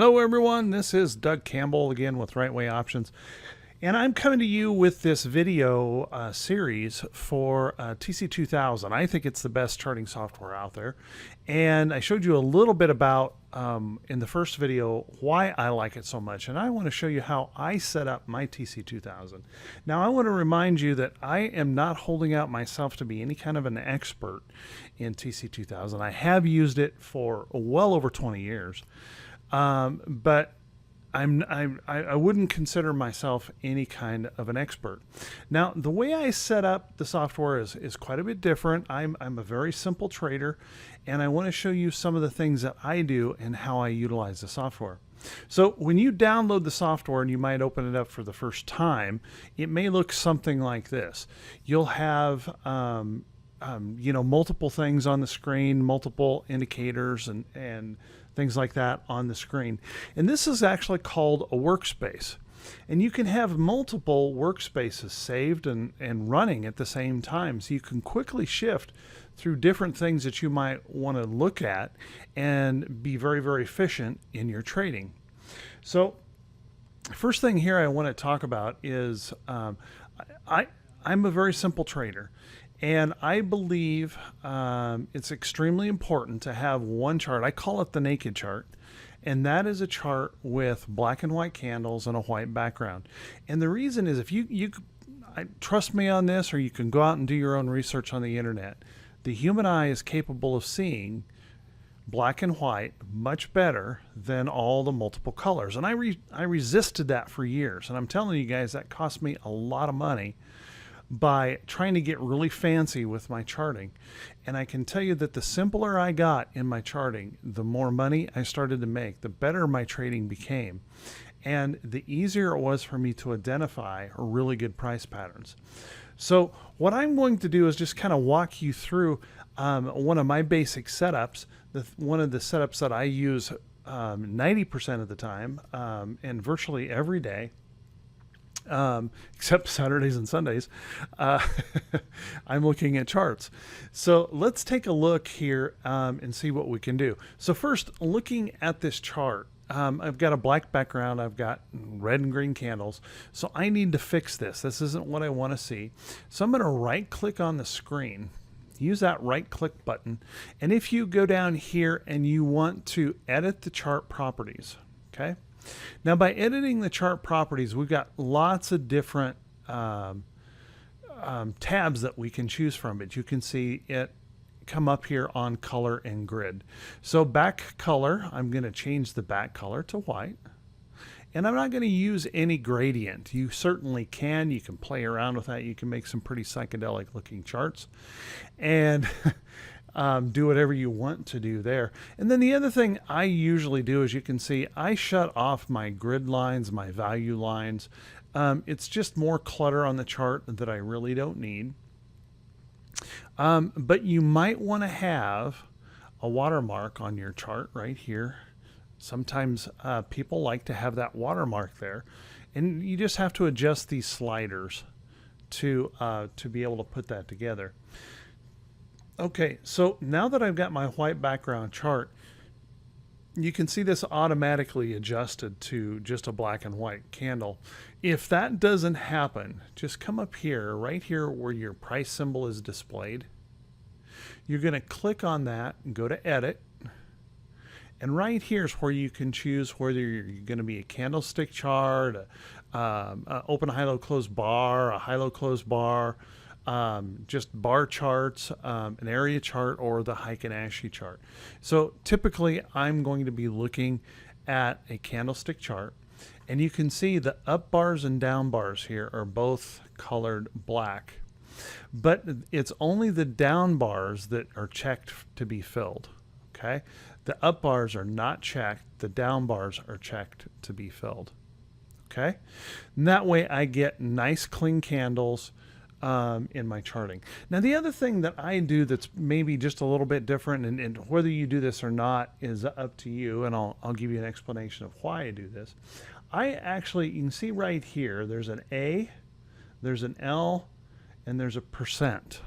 Hello everyone, this is Doug Campbell again with Right Way Options, and I'm coming to you with this video series for TC2000. I think it's the best charting software out there, and I showed you a little bit about in the first video why I like it so much, and I want to show you how I set up my TC2000. Now I want to remind you that I am not holding out myself to be any kind of an expert in TC2000. I have used it for well over 20 years. But I wouldn't consider myself any kind of an expert. Now, the way I set up the software is quite a bit different. I'm a very simple trader, and I want to show you some of the things that I do and how I utilize the software. So when you download the software and you might open it up for the first time, it may look something like this. You'll have multiple things on the screen, multiple indicators and things like that on the screen. And this is actually called a workspace. And you can have multiple workspaces saved and running at the same time. So you can quickly shift through different things that you might want to look at and be very, very efficient in your trading. So first thing here I want to talk about is I'm a very simple trader. And I believe it's extremely important to have one chart. I call it the naked chart. And that is a chart with black and white candles and a white background. And the reason is if you trust me on this, or you can go out and do your own research on the internet, the human eye is capable of seeing black and white much better than all the multiple colors. And I resisted that for years. And I'm telling you guys, that cost me a lot of money by trying to get really fancy with my charting. And I can tell you that the simpler I got in my charting, the more money I started to make, the better my trading became, and the easier it was for me to identify really good price patterns. So what I'm going to do is just kind of walk you through one of my basic setups, one of the setups that I use 90% of the time and virtually every day. Except Saturdays and Sundays, I'm looking at charts. So let's take a look here and see what we can do. So first, looking at this chart, I've got a black background, I've got red and green candles, so I need to fix this. This isn't what I want to see. So I'm going to right click on the screen, use that right click button, and if you go down here and you want to edit the chart properties, okay? Now, by editing the chart properties, we've got lots of different tabs that we can choose from, but you can see it come up here on color and grid. So back color, I'm going to change the back color to white. And I'm not going to use any gradient. You certainly can. You can play around with that. You can make some pretty psychedelic looking charts. And do whatever you want to do there. And then the other thing I usually do, as you can see, I shut off my grid lines, my value lines. It's just more clutter on the chart that I really don't need. But you might want to have a watermark on your chart right here. Sometimes people like to have that watermark there. And you just have to adjust these sliders to be able to put that together. Okay, so now that I've got my white background chart, you can see this automatically adjusted to just a black and white candle. If that doesn't happen, just come up here, right here where your price symbol is displayed. You're going to click on that and go to Edit. And right here is where you can choose whether you're going to be a candlestick chart, a open, high, low, close bar, a high, low, close bar, just bar charts, an area chart, or the Heikin-Ashi chart. So typically I'm going to be looking at a candlestick chart, and you can see the up bars and down bars here are both colored black, but it's only the down bars that are checked to be filled. Okay, the up bars are not checked, the down bars are checked to be filled. Okay, and that way I get nice clean candles in my charting. Now the other thing that I do that's maybe just a little bit different, and whether you do this or not is up to you, and I'll give you an explanation of why I do this. I actually, you can see right here, there's an A, there's an L, and there's a %.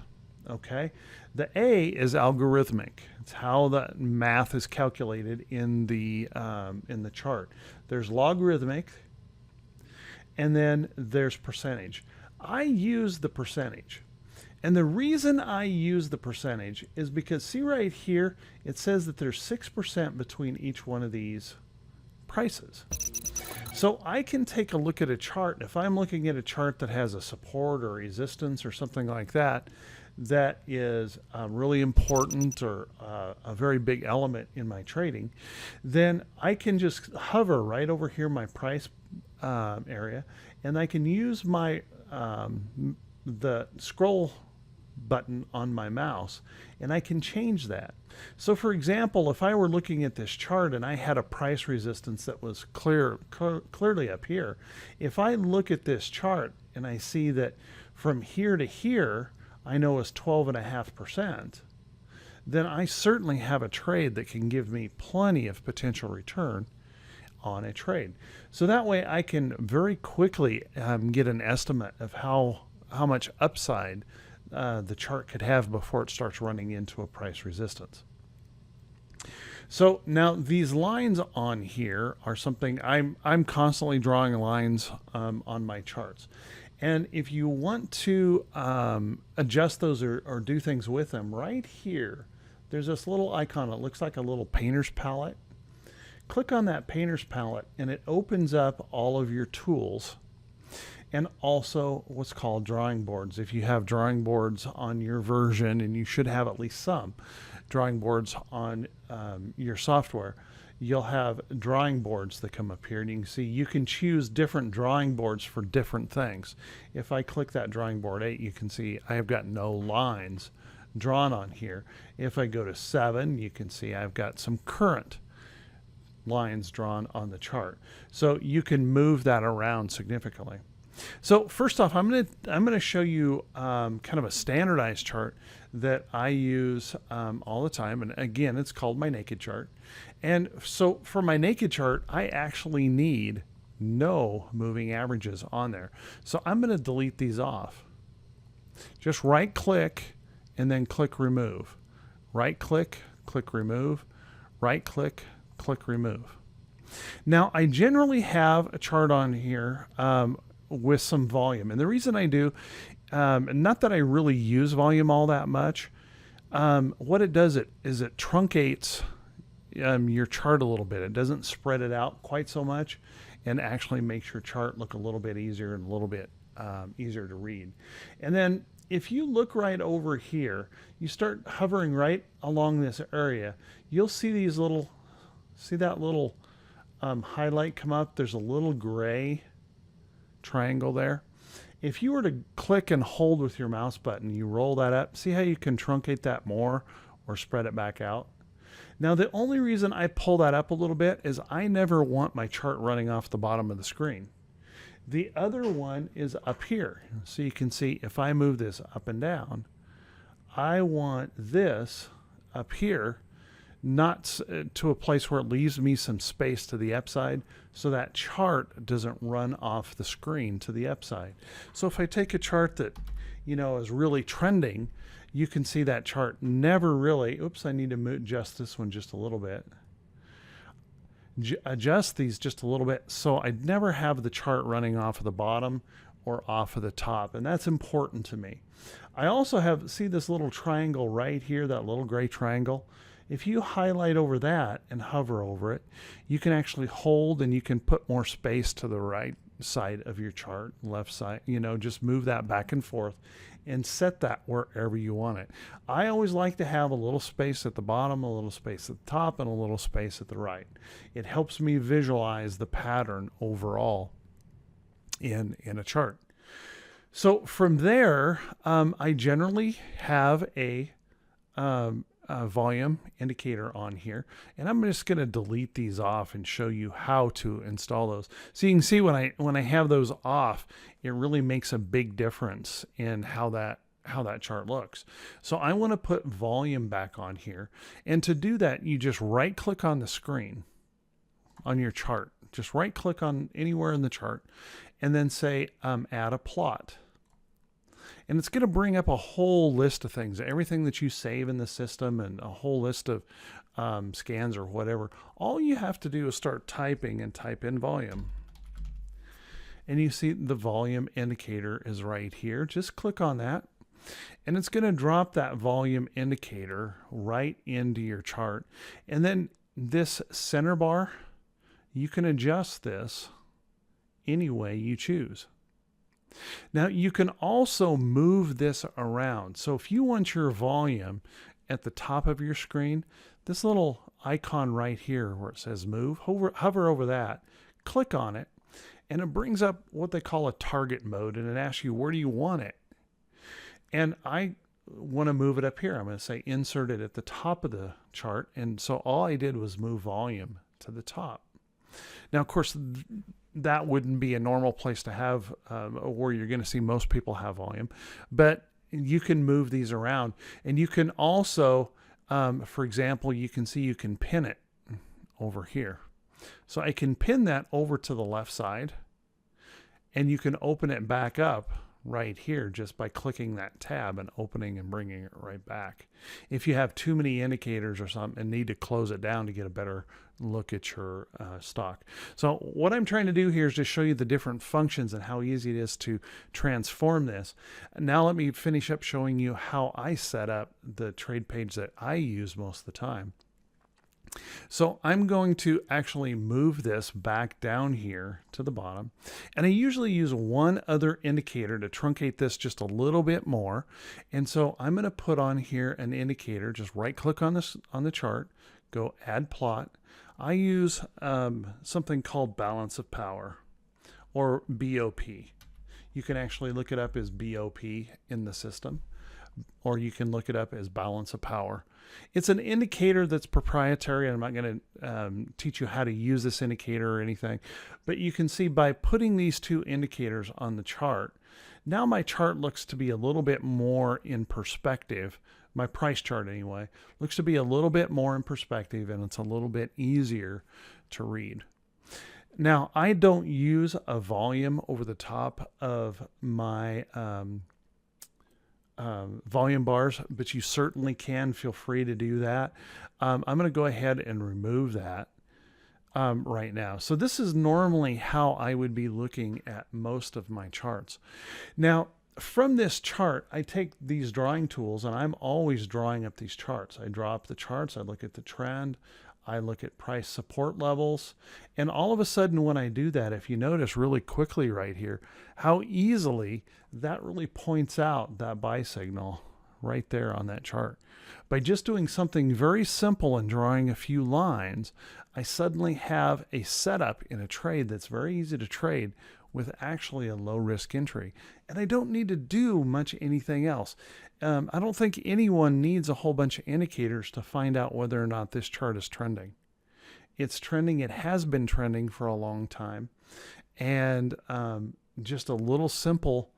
Okay, the A is algorithmic. It's how the math is calculated in the chart. There's logarithmic, and then there's percentage. I use the percentage. And the reason I use the percentage is because, see right here, it says that there's 6% between each one of these prices. So I can take a look at a chart. If I'm looking at a chart that has a support or resistance or something like that, that is really important or a very big element in my trading, then I can just hover right over here, my price area, and I can use my the scroll button on my mouse, and I can change that. So for example, if I were looking at this chart and I had a price resistance that was clearly up here, if I look at this chart and I see that from here to here I know is 12.5%, then I certainly have a trade that can give me plenty of potential return on a trade. So that way I can very quickly get an estimate of how much upside the chart could have before it starts running into a price resistance. So now these lines on here are something I'm constantly drawing lines on my charts. And if you want to adjust those or do things with them, right here, there's this little icon. It looks like a little painter's palette. Click on that painter's palette and it opens up all of your tools and also what's called drawing boards. If you have drawing boards on your version, and you should have at least some drawing boards on your software, you'll have drawing boards that come up here, and you can see you can choose different drawing boards for different things. If I click that drawing board 8, you can see I have got no lines drawn on here. If I go to 7, you can see I've got some current lines drawn on the chart. So you can move that around significantly. So first off, I'm gonna show you kind of a standardized chart that I use all the time, and again, it's called my naked chart. And so for my naked chart, I actually need no moving averages on there. So I'm going to delete these off. Just right click and then click remove. Right click, click remove. Right click, click remove. Now I generally have a chart on here with some volume, and the reason I do, not that I really use volume all that much, what it does is it truncates your chart a little bit. It doesn't spread it out quite so much, and actually makes your chart look a little bit easier and a little bit easier to read. And then if you look right over here, you start hovering right along this area, you'll see these little, see that little highlight come up? There's a little gray triangle there. If you were to click and hold with your mouse button, you roll that up, see how you can truncate that more or spread it back out? Now the only reason I pull that up a little bit is I never want my chart running off the bottom of the screen. The other one is up here. So you can see if I move this up and down, I want this up here not to a place where it leaves me some space to the upside, so that chart doesn't run off the screen to the upside. So if I take a chart that, you know, is really trending, you can see that chart never really, oops, I need to adjust this one just a little bit. Adjust these just a little bit so I'd never have the chart running off of the bottom or off of the top, and that's important to me. I also have, see this little triangle right here, that little gray triangle? If you highlight over that and hover over it, you can actually hold and you can put more space to the right side of your chart, left side, you know, just move that back and forth and set that wherever you want it. I always like to have a little space at the bottom, a little space at the top, and a little space at the right. It helps me visualize the pattern overall in a chart. So from there, I generally have a volume indicator on here, and I'm just going to delete these off and show you how to install those. So you can see when I have those off, it really makes a big difference in how that chart looks. So I want to put volume back on here, and to do that, you just right click on the screen on your chart. Just right click on anywhere in the chart and then say add a plot. And it's going to bring up a whole list of things, everything that you save in the system and a whole list of scans or whatever. All you have to do is start typing and type in volume. And you see the volume indicator is right here. Just click on that. And it's going to drop that volume indicator right into your chart. And then this center bar, you can adjust this any way you choose. Now you can also move this around. So if you want your volume at the top of your screen, this little icon right here where it says move, hover over that, click on it, and it brings up what they call a target mode, and it asks you, where do you want it? And I want to move it up here. I'm going to say insert it at the top of the chart. And so all I did was move volume to the top. Now, of course, that wouldn't be a normal place to have where you're going to see most people have volume, but you can move these around. And you can also, for example, you can see you can pin it over here. So I can pin that over to the left side, and you can open it back up right here just by clicking that tab and opening and bringing it right back. If you have too many indicators or something and need to close it down to get a better look at your stock. So what I'm trying to do here is just show you the different functions and how easy it is to transform this. Now let me finish up showing you how I set up the trade page that I use most of the time. So I'm going to actually move this back down here to the bottom, and I usually use one other indicator to truncate this just a little bit more. And so I'm going to put on here an indicator. Just right click on this on the chart, go add plot. I use something called balance of power, or BOP. You can actually look it up as BOP in the system, or you can look it up as balance of power. It's an indicator that's proprietary, and I'm not going to teach you how to use this indicator or anything, but you can see by putting these two indicators on the chart, now my chart looks to be a little bit more in perspective. My price chart anyway looks to be a little bit more in perspective, and it's a little bit easier to read. Now, I don't use a volume over the top of my volume bars, but you certainly can. Feel free to do that. I'm going to go ahead and remove that right now. So this is normally how I would be looking at most of my charts. Now, from this chart, I take these drawing tools, and I'm always drawing up these charts. I draw up the charts, I look at the trend, I look at price support levels, and all of a sudden when I do that, if you notice really quickly right here, how easily that really points out that buy signal right there on that chart. By just doing something very simple and drawing a few lines, I suddenly have a setup in a trade that's very easy to trade with actually a low risk entry. And I don't need to do much anything else. I don't think anyone needs a whole bunch of indicators to find out whether or not this chart is trending. It's trending. It has been trending for a long time. And just a little simple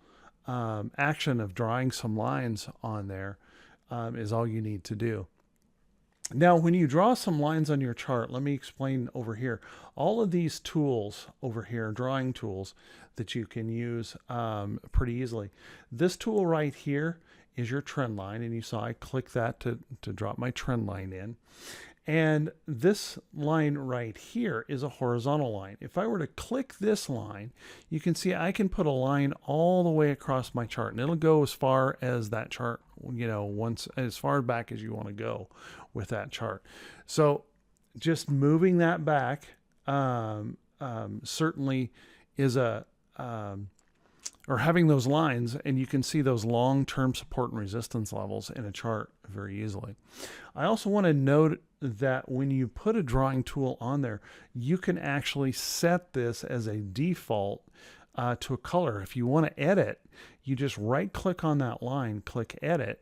action of drawing some lines on there is all you need to do. Now, when you draw some lines on your chart, let me explain over here. All of these tools over here, drawing tools that you can use pretty easily. This tool right here is your trend line, and you saw I click that to drop my trend line in. And this line right here is a horizontal line. If I were to click this line, you can see I can put a line all the way across my chart, and it'll go as far as that chart, you know, once as far back as you want to go with that chart. So just moving that back certainly is or having those lines, and you can see those long-term support and resistance levels in a chart very easily. I also want to note that when you put a drawing tool on there, you can actually set this as a default to a color. If you want to edit, you just right click on that line, click edit,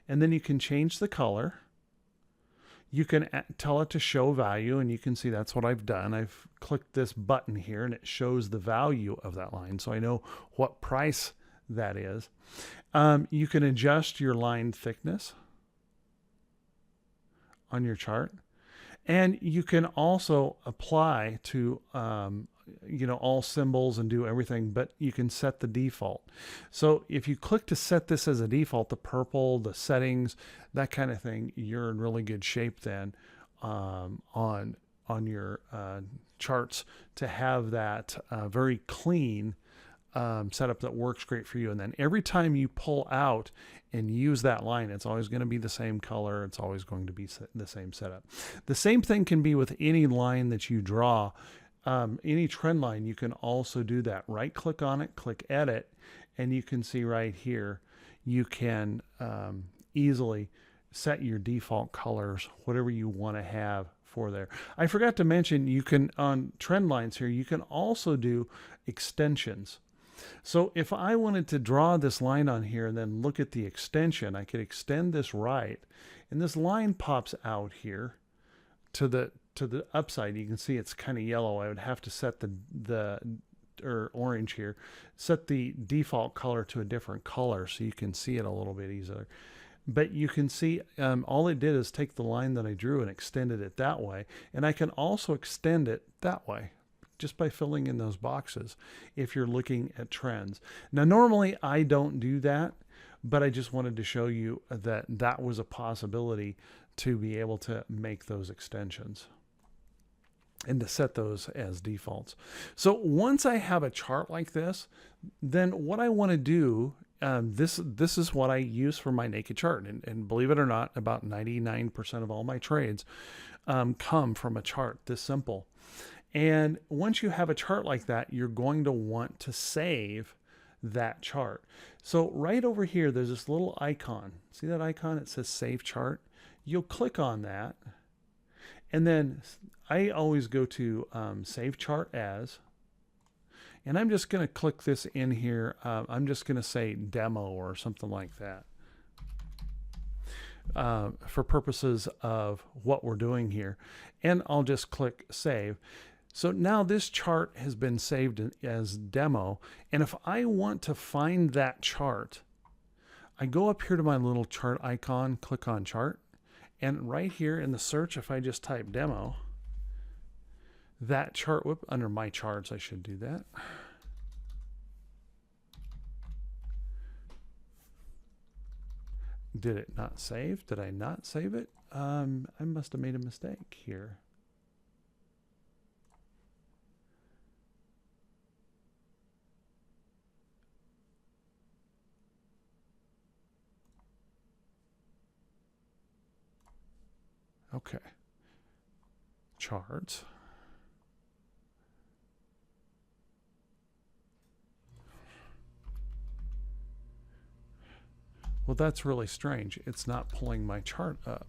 and then you can change the color. You can tell it to show value, and you can see that's what I've done. I've clicked this button here, and it shows the value of that line, so I know what price that is. You can adjust your line thickness on your chart, and you can also apply to all symbols and do everything, but you can set the default. So if you click to set this as a default, the purple, the settings, that kind of thing, you're in really good shape then on your charts to have that very clean setup that works great for you. And then every time you pull out and use that line, it's always going to be the same color. It's always going to be the same setup. The same thing can be with any line that you draw. Any trend line, you can also do that. Right click on it, click edit, and you can see right here, you can easily set your default colors, whatever you want to have for there. I forgot to mention, you can, on trend lines here, you can also do extensions. So if I wanted to draw this line on here and then look at the extension, I could extend this right, and this line pops out here to the upside. You can see it's kind of yellow. I would have to set or orange here, set the default color to a different color so you can see it a little bit easier. But you can see all it did is take the line that I drew and extended it that way. And I can also extend it that way just by filling in those boxes if you're looking at trends. Now, normally I don't do that, but I just wanted to show you that that was a possibility to be able to make those extensions and to set those as defaults. So once I have a chart like this, then what I want to do, this is what I use for my naked chart. And believe it or not, about 99% of all my trades come from a chart this simple. And once you have a chart like that, you're going to want to save that chart. So right over here, there's this little icon. See that icon? It says Save Chart. You'll click on that. And then I always go to Save Chart As. And I'm just going to click this in here. I'm just going to say Demo or something like that for purposes of what we're doing here. And I'll just click Save. So now this chart has been saved as demo. And if I want to find that chart, I go up here to my little chart icon, click on chart. And right here in the search, if I just type demo, that chart, under my charts, I should do that. Did it not save? Did I not save it? I must have made a mistake here. Okay. Charts. Well, that's really strange. It's not pulling my chart up.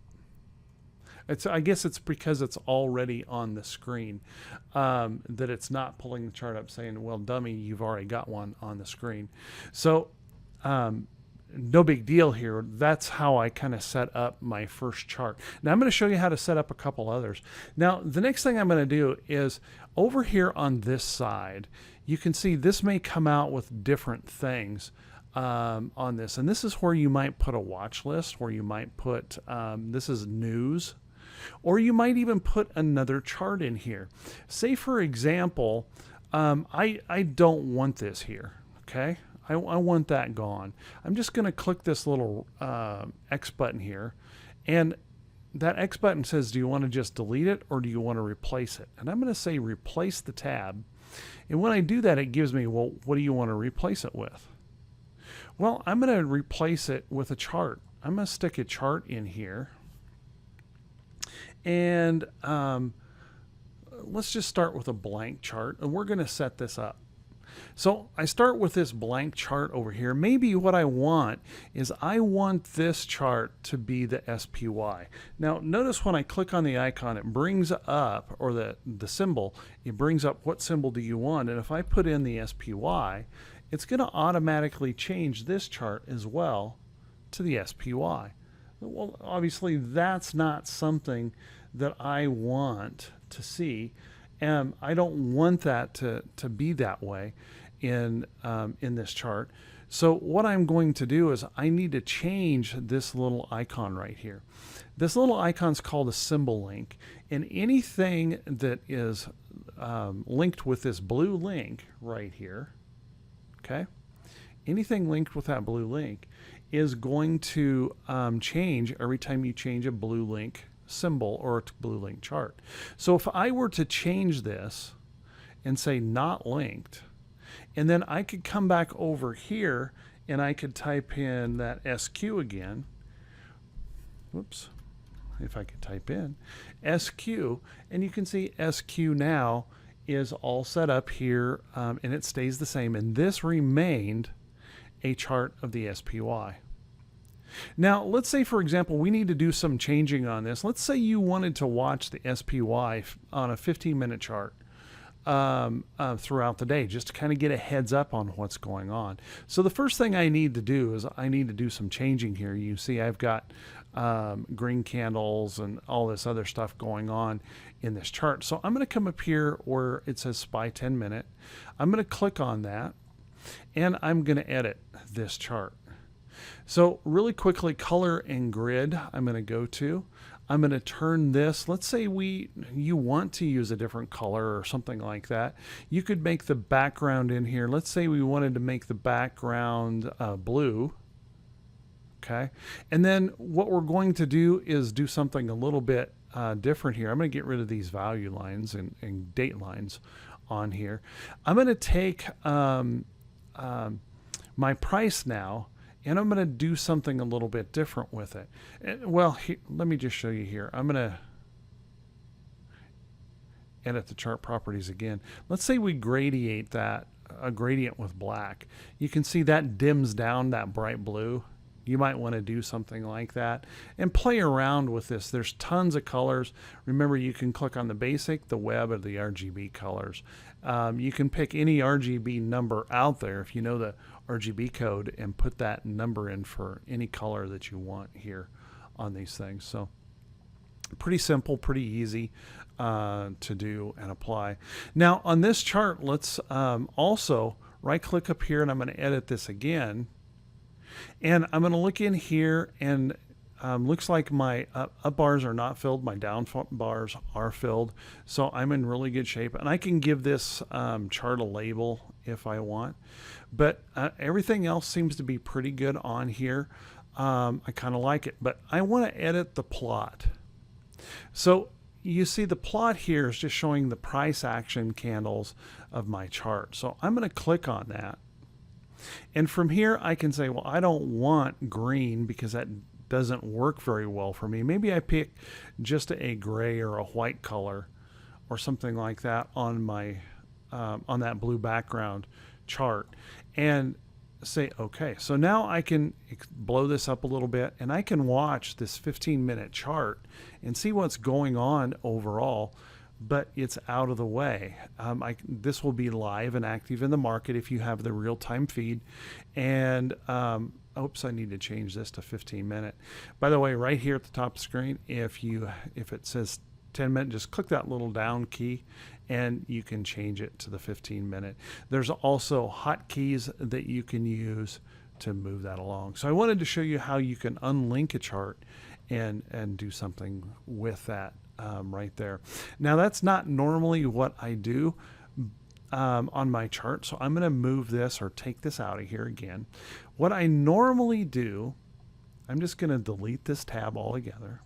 I guess it's because it's already on the screen that it's not pulling the chart up, saying, well, dummy, you've already got one on the screen. So no big deal here. That's how I kind of set up my first chart. Now I'm going to show you how to set up a couple others. Now the next thing I'm going to do is over here on this side, you can see this may come out with different things on this. And this is where you might put a watch list, where you might put, this is news, or you might even put another chart in here. Say for example, I don't want this here, okay? I want that gone. I'm just going to click this little X button here, and that X button says, do you want to just delete it or do you want to replace it? And I'm going to say replace the tab. And when I do that, it gives me, well, what do you want to replace it with? Well, I'm going to replace it with a chart. I'm going to stick a chart in here. And let's just start with a blank chart, and we're going to set this up. So I start with this blank chart over here. Maybe what I want is I want this chart to be the SPY. Now notice when I click on the icon, it brings up, or the symbol, it brings up what symbol do you want. And if I put in the SPY, it's going to automatically change this chart as well to the SPY. Well, obviously that's not something that I want to see. And I don't want that to be that way. in this chart. So what I'm going to do is I need to change this little icon right here. This little icon is called a symbol link, and anything that is linked with this blue link right here, okay, anything linked with that blue link is going to change every time you change a blue link symbol or a blue link chart. So if I were to change this and say not linked, and then I could come back over here and I could type in that SQ again. Whoops. If I could type in SQ, and you can see SQ now is all set up here, and it stays the same. And this remained a chart of the SPY. Now, let's say, for example, we need to do some changing on this. Let's say you wanted to watch the SPY on a 15-minute chart throughout the day, just to kind of get a heads up on what's going on. So the first thing I need to do is I need to do some changing here. You see I've got green candles and all this other stuff going on in this chart. So I'm going to come up here where it says SPY 10 minute. I'm going to click on that, and I'm going to edit this chart. So really quickly, color and grid I'm going to go to. I'm going to turn this, let's say you want to use a different color or something like that. You could make the background in here. Let's say we wanted to make the background blue. Okay. And then what we're going to do is do something a little bit different here. I'm going to get rid of these value lines and date lines on here. I'm going to take my price now, and I'm going to do something a little bit different with it. Well, let me just show you here. I'm going to edit the chart properties again. Let's say we gradiate that, a gradient with black. You can see that dims down that bright blue. You might want to do something like that and play around with this. There's tons of colors. Remember, you can click on the basic, the web, or the RGB colors. You can pick any RGB number out there if you know the RGB code and put that number in for any color that you want here on these things. So pretty simple, pretty easy to do and apply. Now on this chart, let's also right click up here, and I'm going to edit this again. And I'm going to look in here, and looks like my up bars are not filled. My down bars are filled. So I'm in really good shape. And I can give this chart a label if I want. But everything else seems to be pretty good on here. I kind of like it. But I want to edit the plot. So you see the plot here is just showing the price action candles of my chart. So I'm going to click on that. And from here, I can say, well, I don't want green because that doesn't work very well for me. Maybe I pick just a gray or a white color or something like that on my on that blue background chart, and say okay. So now I can blow this up a little bit, and I can watch this 15-minute chart and see what's going on overall. But it's out of the way. This will be live and active in the market if you have the real-time feed. And oops, I need to change this to 15-minute. By the way, right here at the top of the screen, if it says 10-minute, just click that little down key, and you can change it to the 15-minute. There's also hotkeys that you can use to move that along. So I wanted to show you how you can unlink a chart and do something with that. Right there. Now that's not normally what I do on my chart, so I'm going to move this or take this out of here again. What I normally do, I'm just going to delete this tab altogether.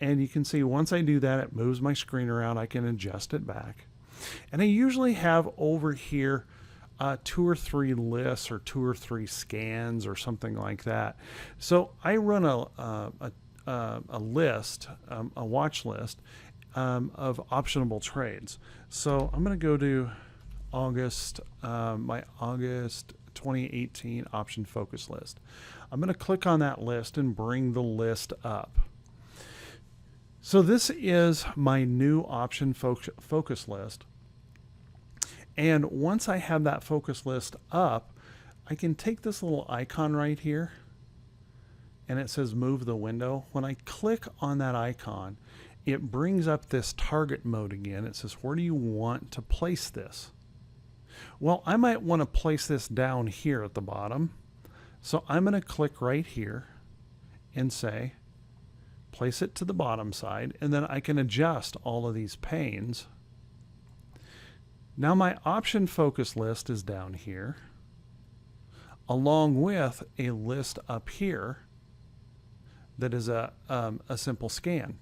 And you can see once I do that, it moves my screen around. I can adjust it back. And I usually have over here 2 or 3 lists or 2 or 3 scans or something like that. So I run a list, a watch list of optionable trades. So I'm going to go to August, my August 2018 option focus list. I'm going to click on that list and bring the list up. So this is my new option focus list. And once I have that focus list up, I can take this little icon right here, and it says move the window. When I click on that icon, it brings up this target mode again. It says, where do you want to place this? Well, I might want to place this down here at the bottom. So I'm going to click right here and say, place it to the bottom side, and then I can adjust all of these panes. Now my option focus list is down here, along with a list up here that is a simple scan.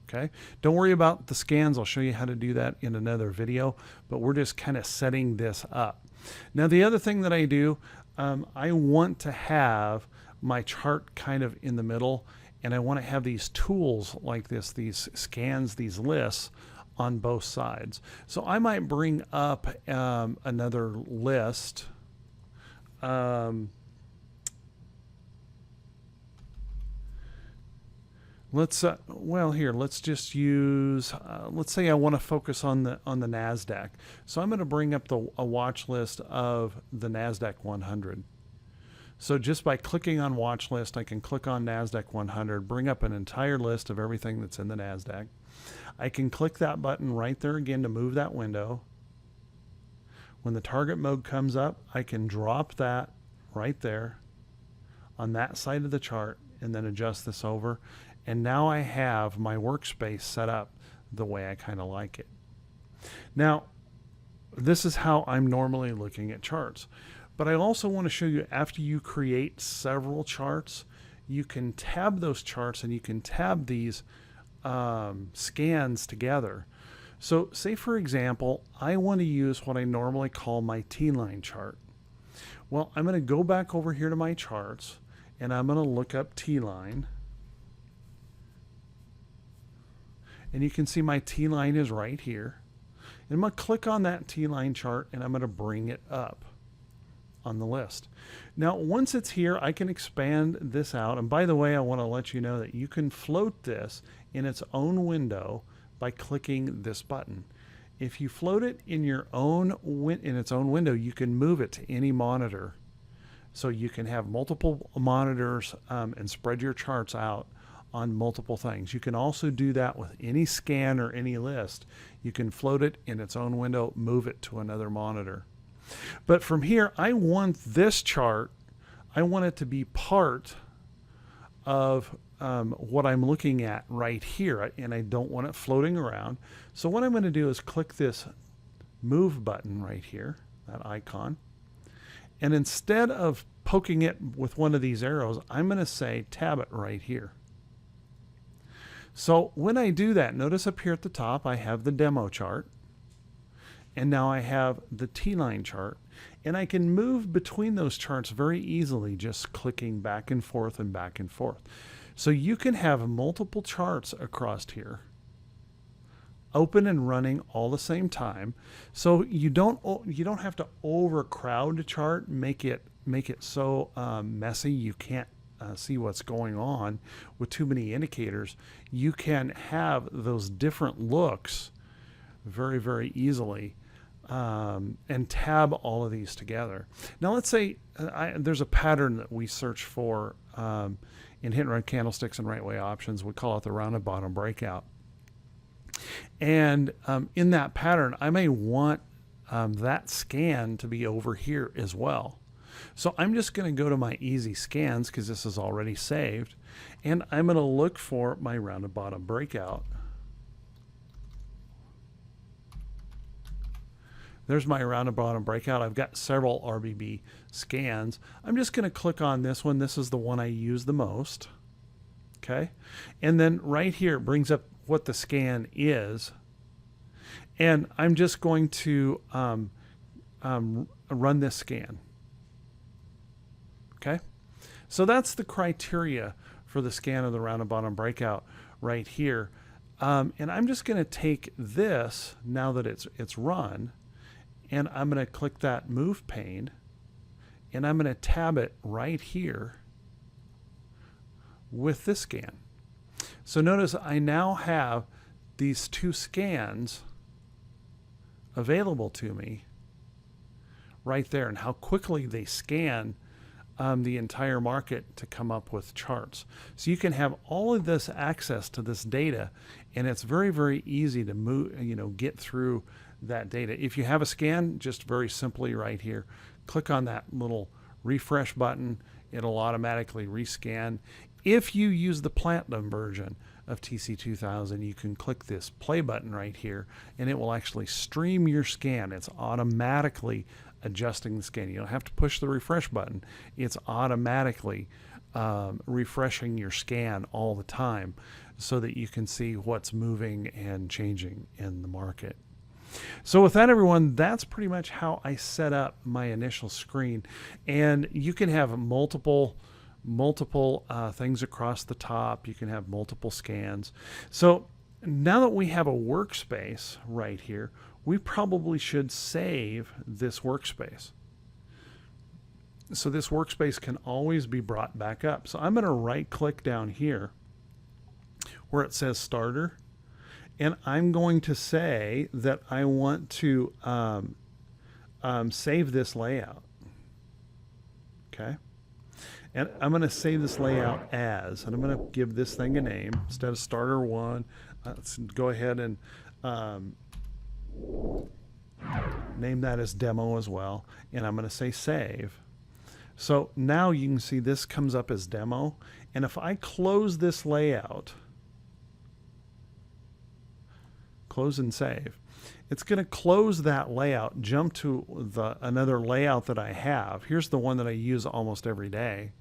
Okay, don't worry about the scans. I'll show you how to do that in another video, but we're just kind of setting this up. Now the other thing that I do, I want to have my chart kind of in the middle, and I want to have these tools like this, these scans, these lists on both sides. So I might bring up another list. Let's just use, let's say I want to focus on the NASDAQ. So I'm going to bring up a watch list of the NASDAQ 100. So just by clicking on watch list, I can click on NASDAQ 100, bring up an entire list of everything that's in the NASDAQ. I can click that button right there again to move that window. When the target mode comes up, I can drop that right there on that side of the chart and then adjust this over. And now I have my workspace set up the way I kind of like it. Now, this is how I'm normally looking at charts. But I also want to show you, after you create several charts, you can tab those charts and you can tab these scans together. So say, for example, I want to use what I normally call my T-line chart. Well, I'm going to go back over here to my charts and I'm going to look up T-line. And you can see my T-line is right here. And I'm going to click on that T-line chart and I'm going to bring it up on the list. Now, once it's here, I can expand this out. And by the way, I want to let you know that you can float this in its own window by clicking this button. If you float it in its own window, you can move it to any monitor. So you can have multiple monitors and spread your charts out on multiple things. You can also do that with any scan or any list. You can float it in its own window, move it to another monitor. But from here, I want this chart, I want it to be part of what I'm looking at right here, and I don't want it floating around. So what I'm going to do is click this move button right here, that icon, and instead of poking it with one of these arrows, I'm going to say tab it right here. So when I do that, notice up here at the top I have the demo chart, and now I have the T-line chart, and I can move between those charts very easily just clicking back and forth and back and forth. So you can have multiple charts across here, open and running all the same time. So you don't have to overcrowd the chart, make it so messy you can't see what's going on with too many indicators. You can have those different looks very, very easily and tab all of these together. Now let's say there's a pattern that we search for in hit and run candlesticks and right way options. We call it the rounded bottom breakout. And in that pattern, I may want that scan to be over here as well. So I'm just going to go to my easy scans because this is already saved, and I'm going to look for my rounded bottom breakout. There's my rounded bottom breakout. I've got several RBB scans. I'm just going to click on this one. This is the one I use the most. Okay. And then right here it brings up what the scan is. And I'm just going to run this scan. Okay. So that's the criteria for the scan of the rounded bottom breakout right here. And I'm just going to take this now that it's run, and I'm going to click that move pane, and I'm going to tab it right here with this scan. So notice I now have these two scans available to me right there, and how quickly they scan the entire market to come up with charts. So you can have all of this access to this data, and it's very, very easy to move, get through that data. If you have a scan, just very simply right here, click on that little refresh button. It'll automatically rescan. If you use the Platinum version of TC2000, you can click this play button right here, and it will actually stream your scan. It's automatically adjusting the scan. You don't have to push the refresh button. It's automatically refreshing your scan all the time so that you can see what's moving and changing in the market. So with that, everyone, that's pretty much how I set up my initial screen. And you can have multiple things across the top. You can have multiple scans. So now that we have a workspace right here, we probably should save this workspace. So this workspace can always be brought back up. So I'm going to right click down here where it says starter, and I'm going to say that I want to save this layout. Okay. And I'm going to save this layout as, and I'm going to give this thing a name instead of starter 1. Let's go ahead and name that as demo as well. And I'm going to say save. So now you can see this comes up as demo. And if I close this layout, close and save, it's going to close that layout, jump to another layout that I have. Here's the one that I use almost every day,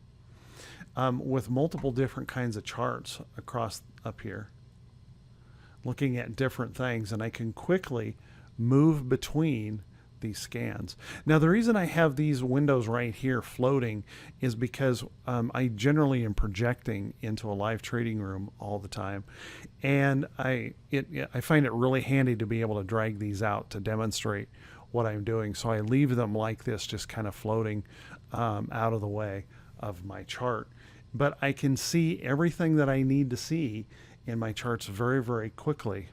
with multiple different kinds of charts across up here, looking at different things, and I can quickly move between these scans. Now, the reason I have these windows right here floating is because I generally am projecting into a live trading room all the time, and I find it really handy to be able to drag these out to demonstrate what I'm doing. So I leave them like this, just kind of floating out of the way of my chart. But I can see everything that I need to see in my charts very, very quickly.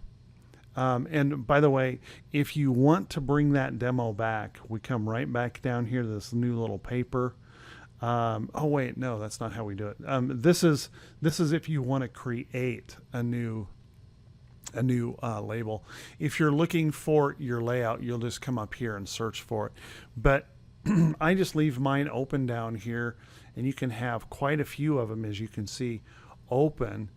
And by the way, if you want to bring that demo back, we come right back down here to this new little paper. Oh wait, no, that's not how we do it. This is if you want to create a new label. If you're looking for your layout, you'll just come up here and search for it. But I just leave mine open down here, and you can have quite a few of them, as you can see, open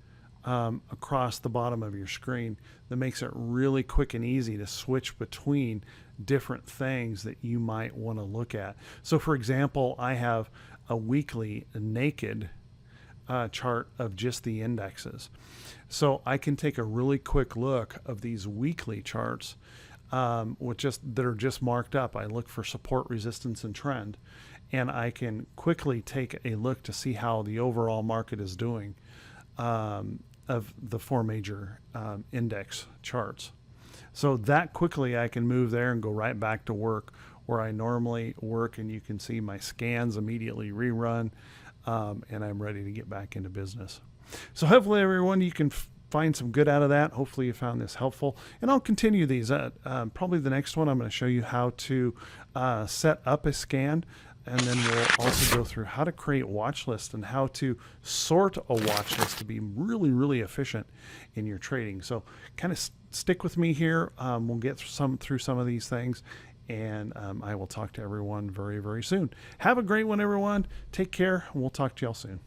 across the bottom of your screen. That makes it really quick and easy to switch between different things that you might want to look at. So for example, I have a weekly naked chart of just the indexes. So I can take a really quick look of these weekly charts that are just marked up. I look for support, resistance, and trend, and I can quickly take a look to see how the overall market is doing of the 4 major index charts. So that quickly I can move there and go right back to work where I normally work, and you can see my scans immediately rerun, and I'm ready to get back into business. So hopefully everyone, you can find some good out of that. Hopefully you found this helpful, and I'll continue these. Probably the next one I'm going to show you how to set up a scan, and then we'll also go through how to create watch lists and how to sort a watch list to be really, really efficient in your trading. So kind of stick with me here. We'll get through some of these things, and I will talk to everyone very, very soon. Have a great one, everyone. Take care. We'll talk to y'all soon.